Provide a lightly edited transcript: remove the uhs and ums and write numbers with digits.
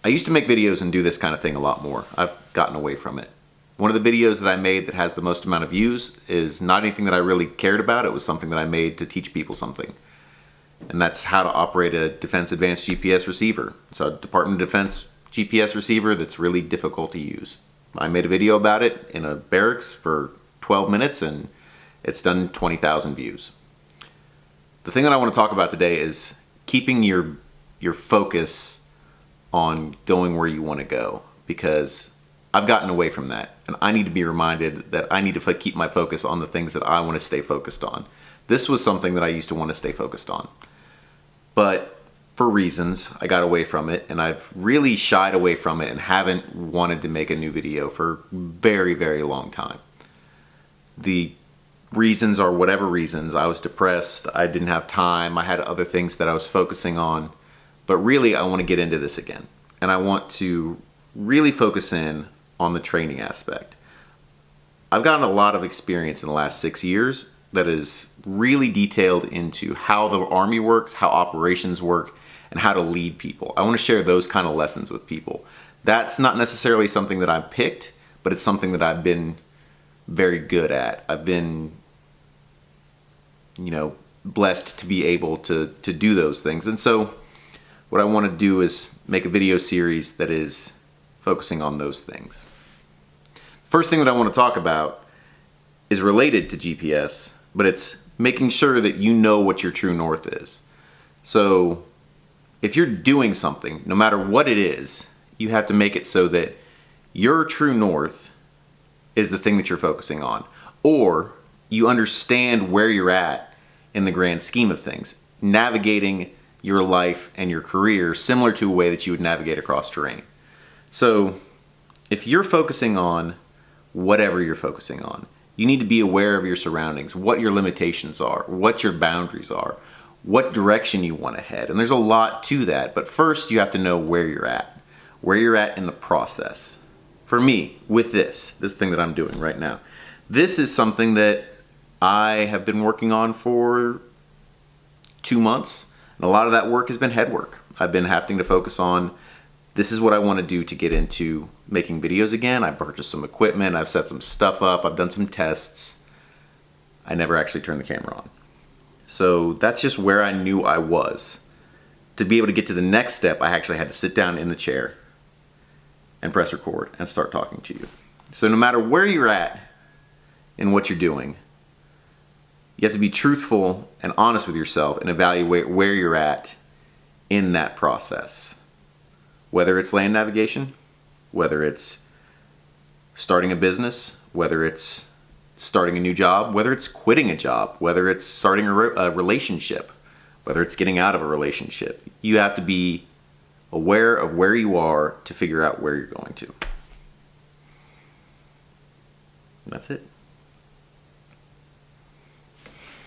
I used to make videos and do this kind of thing a lot more. I've gotten away from it. One of the videos that I made that has the most amount of views is not anything that I really cared about. It was something that I made to teach people something. And that's how to operate a Defense Advanced GPS receiver. It's a Department of Defense GPS receiver that's really difficult to use. I made a video about it in a barracks for 12 minutes and it's done 20,000 views. The thing that I want to talk about today is keeping your focus on going where you want to go, because I've gotten away from that and I need to be reminded that I need to keep my focus on the things that I want to stay focused on. This was something that I used to want to stay focused on, but for reasons I got away from it, and I've really shied away from it and haven't wanted to make a new video for a very, very long time. The reasons are whatever reasons. I was depressed, I didn't have time, I had other things that I was focusing on. But really, I want to get into this again. And I want to really focus in on the training aspect. I've gotten a lot of experience in the last 6 years that is really detailed into how the Army works, how operations work, and how to lead people. I want to share those kind of lessons with people. That's not necessarily something that I picked, but it's something that I've been very good at. I've been, blessed to be able to do those things. And so what I want to do is make a video series that is focusing on those things. First thing that I want to talk about is related to GPS, but it's making sure that you know what your true north is. So if you're doing something, no matter what it is, you have to make it so that your true north is the thing that you're focusing on, or you understand where you're at in the grand scheme of things, navigating your life and your career similar to a way that you would navigate across terrain. So if you're focusing on whatever you're focusing on, you need to be aware of your surroundings, what your limitations are, what your boundaries are, what direction you want to head. And there's a lot to that, but first you have to know where you're at in the process. For me, with this thing that I'm doing right now, this is something that I have been working on for 2 months. And a lot of that work has been head work. I've been having to focus on, this is what I want to do to get into making videos again. I purchased some equipment, I've set some stuff up, I've done some tests. I never actually turned the camera on. So that's just where I knew I was. To be able to get to the next step, I actually had to sit down in the chair and press record and start talking to you. So no matter where you're at in what you're doing, you have to be truthful and honest with yourself and evaluate where you're at in that process. Whether it's land navigation, whether it's starting a business, whether it's starting a new job, whether it's quitting a job, whether it's starting a relationship, whether it's getting out of a relationship. You have to be aware of where you are to figure out where you're going to. That's it.